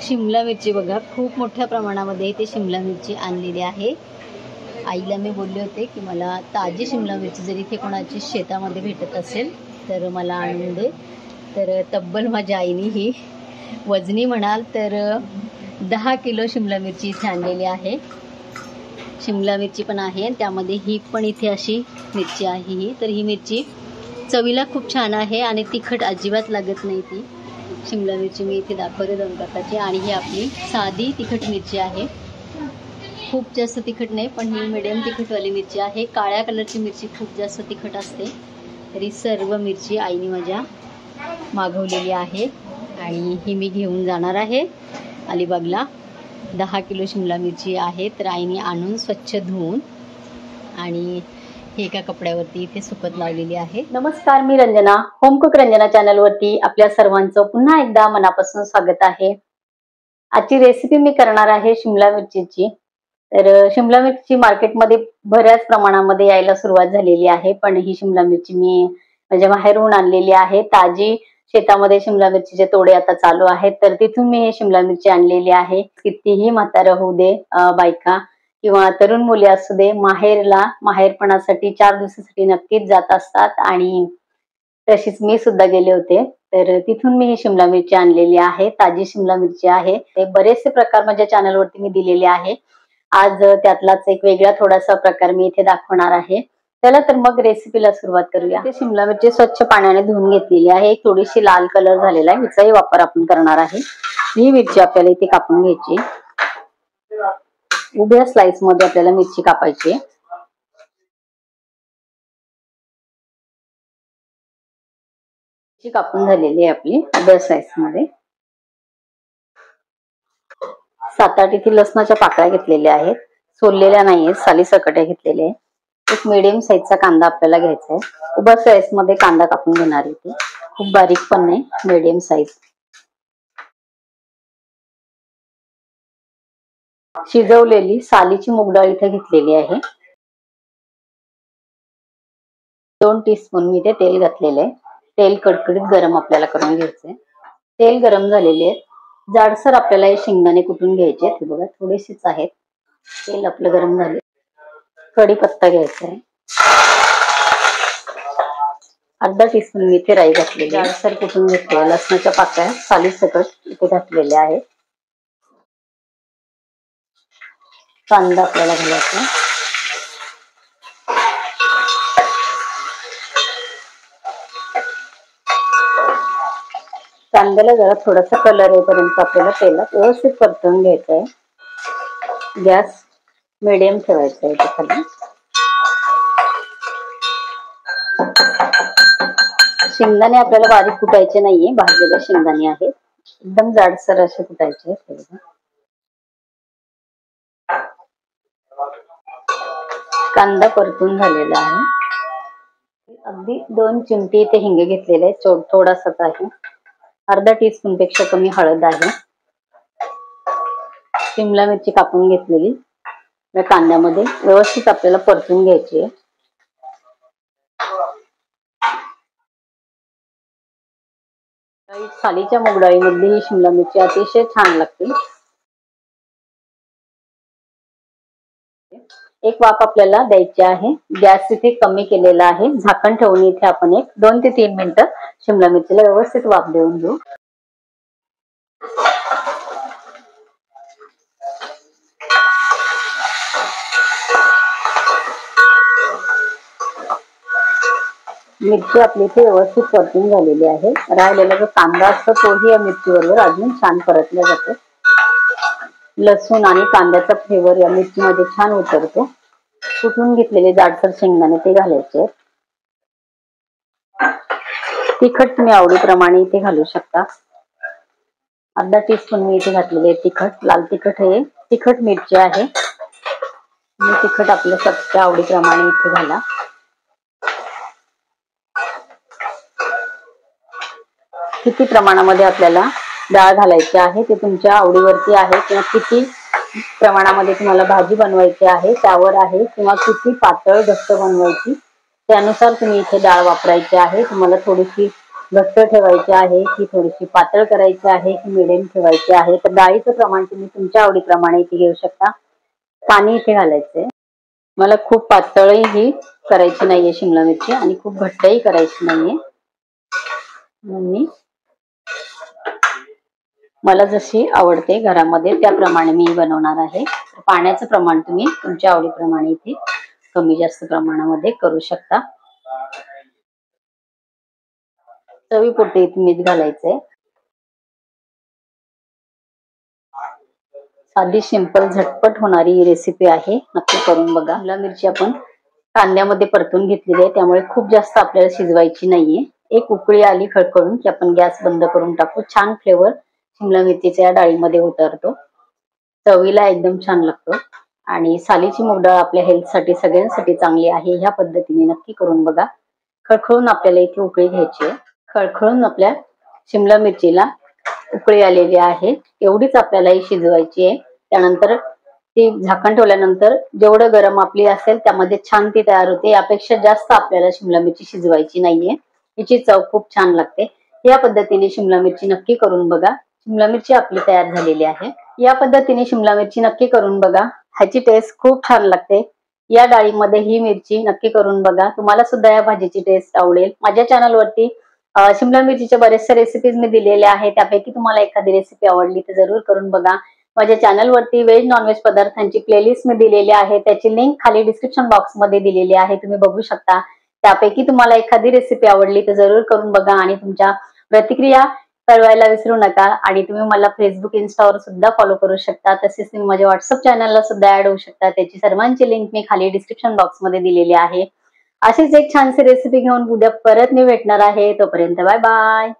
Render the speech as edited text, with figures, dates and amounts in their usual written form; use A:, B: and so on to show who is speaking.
A: शिमला मिरची बघा, खूप मोठ्या प्रमाणामध्ये इथे शिमला मिरची आणलेली आहे। आईला मी बोलले होते की मला ताजी शिमला मिरची जर इथे कोणाची शेतामध्ये भेटत असेल तर मला आणून दे। तर तब्बल माझ्या आईने ही वजनी म्हणाल तर 10 किलो शिमला मिरची इथे आणलेली आहे। शिमला मिरची पण आहे, त्यामध्ये ही पण इथे अशी मिरची आहे ही। तर ही मिरची चवीला खूप छान आहे आणि तिखट अजिबात लागत नाही। ती शिमला मिरची मी इथे दाखवते 2 प्रकारची, आणि ही आपली साधी तिखट मिरची आहे। खूप जास्त तिखट नाही, पण ही मिडियम तिखटवाली मिरची आहे। काळ्या कलरची मिरची खूप जास्त तिखट असते। तरी सर्व मिरची आईने माझ्या मागवलेली आहे आणि ही मी घेऊन जाणार आहे अलिबागला। 10 किलो शिमला मिरची आहे, तर आईने आणून स्वच्छ धुवून आणि हे एका कपड्यावरती इथे सुकत लावलेली आहे। नमस्कार, मी रंजना, होम कुक रंजना चॅनलवरती आपल्या सर्वांचं पुन्हा एकदा मनापासून स्वागत आहे। आजची रेसिपी मी करणार आहे शिमला मिरचीची। तर शिमला मिरची मार्केटमध्ये बऱ्याच प्रमाणामध्ये यायला सुरुवात झालेली आहे, पण ही शिमला मिरची मी माझ्या बाहेरून आणलेली आहे। ताजी शेतामध्ये शिमला मिरचीचे तोडे आता चालू आहेत, तर तिथून मी शिमला मिरची आणलेली आहे। कितीही म्हातारा होऊ दे, बायका किंवा तरुण मुले असू दे, माहेरपणासाठी 4 दिवसासाठी नक्कीच जात असतात आणि तशीच मी सुद्धा गेले होते। तर तिथून मी ही शिमला मिरची आणलेली आहे, ताजी शिमला मिरची आहे। ते बरेचसे प्रकार माझ्या चॅनलवरती मी दिलेले आहे। आज त्यातलाच एक वेगळा थोडासा प्रकार मी इथे दाखवणार आहे। चला तर मग रेसिपीला सुरुवात करूया। इथे शिमला मिरची स्वच्छ पाण्याने धुवून घेतलेली आहे। थोडीशी लाल कलर झालेला आहे, हिचाही वापर आपण करणार आहे। ही मिरची आपल्याला इथे कापून घ्यायची, उभ्या स्लाइस मध्ये आपल्याला मिरची कापायची। मिरची कापून झालेली आहे आपली उभ्या स्लाइस मध्ये। 7-8 इथे लसणाच्या पाकळ्या घेतलेल्या आहेत, सोललेल्या नाहीये, साली सकट घेतलेले आहे। एक मीडियम साईजचा कांदा आपल्याला घ्यायचा आहे। उभ्या स्लाइस मध्ये कांदा कापून घेणार आहे, खूप बारीक पण नाही, मीडियम साईज। शिजवलेली सालीची मूग डाळ इथे घेतलेली आहे। 2 टीस्पून मी इथे तेल घातलेले आहे। तेल कडकडीत गरम आपल्याला करून घ्यायचंय। तेल गरम झालेले आहे, जाडसर आपल्याला हे शेंगदाणे कुटून घ्यायचे आहेत। बघा थोडेसेच आहेत। तेल आपलं गरम झाले, कढीपत्ता घ्यायचा आहे। अर्धा टीस्पून मी इथे राई घातलेली, जाडसर कुटून घेतलेल्या लसणाच्या पाकळ्या साली सकट इथे घातलेल्या आहेत। कांदा आपल्याला घालायचा, कांद्याला जरा थोडासा कलर येईपर्यंत आपल्याला तेलात व्यवस्थित परतवून घ्यायचं आहे। गॅस मीडियम ठेवायचा आहे इथे खाली। शेंगदाणे आपल्याला बारीक कुटायचे नाहीये, भाजलेले शेंगदाणे आहेत, एकदम जाडसर असे कुटायचे आहेत। कांदा परतून झालेला आहे। अगदी 2 चिमटी इथे हिंग घेतलेले आहे, थोडासाच आहे। अर्धा टीस्पून पेक्षा कमी हळद आहे। शिमला मिरची कापून घेतलेली या कांद्यामध्ये व्यवस्थित आपल्याला परतून घ्यायची आहे। सालीच्या मूग डाळीमध्ये ही शिमला मिरची अतिशय छान लागते। एक वाफ आपल्याला द्यायची आहे। गॅस इथे कमी केलेला आहे, झाकण ठेवून इथे आपण एक 2 ते 3 मिनिटं शिमला मिरचीला व्यवस्थित वाफ देऊन घेऊ। मिरची आपली इथे व्यवस्थित परतून झालेली आहे। राहिलेला जो कांदा असतो तोही या मिरची बरोबर अजून छान परतला जातो। लसूण आणि कांद्याचा फ्लेवर या मिरची मध्ये छान उतरतो। कुटून घेतलेले जाडसर शेंगदाणे ते घालायचे। तिखट तुम्ही आवडीप्रमाणे इथे घालू शकता। अर्धा टीस्पून मी इथे घातलेले तिखट, लाल तिखट हे तिखट मिरची आहे। तिखट आपल्या स्वतःच्या आवडीप्रमाणे इथे घाला। किती प्रमाणामध्ये आपल्याला डाळ घालायची आहे ते तुमच्या आवडीवरती आहे, किंवा किती प्रमाणामध्ये तुम्हाला भाजी बनवायची आहे त्यावर आहे, किंवा किती पातळ घट्ट बनवायची त्यानुसार तुम्ही इथे डाळ वापरायची आहे। तुम्हाला थोडीशी घट्ट ठेवायची आहे की थोडीशी पातळ करायची आहे की मिडियम ठेवायची आहे, तर डाळीचं प्रमाण तुम्ही तुमच्या आवडीप्रमाणे इथे घेऊ शकता. पाणी इथे घालायचंय. मला खूप पातळही ही करायची नाहीये शिमला मिरची आणि खूप घट्टही करायची नाहीये. म्हणून मला जशी आवडते घरामध्ये त्याप्रमाणे मी बनवणार आहे. पाण्याचं प्रमाण तुम्ही तुमच्या आवडीप्रमाणे इथे कमी जास्त प्रमाणामध्ये करू शकता. चवीपुरते इथे मीठ घालायचंय. साधी सिंपल झटपट होणारी ही रेसिपी आहे, नक्की करून बघा. शिमला मिरची आपण कांद्यामध्ये परतून घेतलेली आहे, त्यामुळे खूप जास्त आपल्याला शिजवायची नाहीये. एक उकळी आली खडखडून की आपण गॅस बंद करून टाकू. छान फ्लेवर शिमला मिरचीच्या या डाळीमध्ये उतरतो. चवीला एकदम छान लागतो आणि सालीची मूग डाळ आपल्या हेल्थसाठी सगळ्यांसाठी चांगली आहे. ह्या पद्धतीने नक्की करून बघा. खळखळून आपल्याला इथे उकळी घ्यायची आहे. खळखळून आपल्या शिमला मिरचीला उकळी आलेली आहे. एवढीच आपल्याला ही शिजवायची आहे. त्यानंतर ती झाकण ठेवल्यानंतर जेवढं गरम आपली असेल त्यामध्ये छान ती तयार होते. यापेक्षा जास्त आपल्याला शिमला मिरची शिजवायची नाहीये. हिची चव खूप छान लागते. या पद्धतीने शिमला मिरची नक्की करून बघा. शिमला मिरची आपली तयार झालेली आहे. या पद्धतीने शिमला मिरची नक्की करून बघा. ह्याची टेस्ट खूप छान लागते. या डाळीमध्ये ही मिरची नक्की करून बघा. तुम्हाला सुद्धा या भाजीची टेस्ट आवडेल. माझ्या चॅनलवरती शिमला मिरचीच्या बरेचशा रेसिपीज मी दिलेल्या आहेत. त्यापैकी तुम्हाला एखादी रेसिपी आवडली तर जरूर करून बघा. माझ्या चॅनलवरती व्हेज नॉनव्हेज पदार्थांची प्लेलिस्ट मी दिलेली आहे. त्याची लिंक खाली डिस्क्रिप्शन बॉक्स मध्ये दिलेली आहे, तुम्ही बघू शकता. त्यापैकी तुम्हाला एखादी रेसिपी आवडली तर जरूर करून बघा आणि तुमच्या प्रतिक्रिया कळवायला विसरू नका. आणि तुम्ही मला फेसबुक, इन्स्टावर सुद्धा फॉलो करू शकता. तसेच तुम्ही माझ्या व्हॉट्सअप चॅनलला सुद्धा ऍड होऊ शकता. त्याची सर्वांची लिंक मी खाली डिस्क्रिप्शन बॉक्स मध्ये दिलेली आहे. अशीच एक छानशी रेसिपी घेऊन उद्या परत मी भेटणार आहे. तोपर्यंत बाय बाय.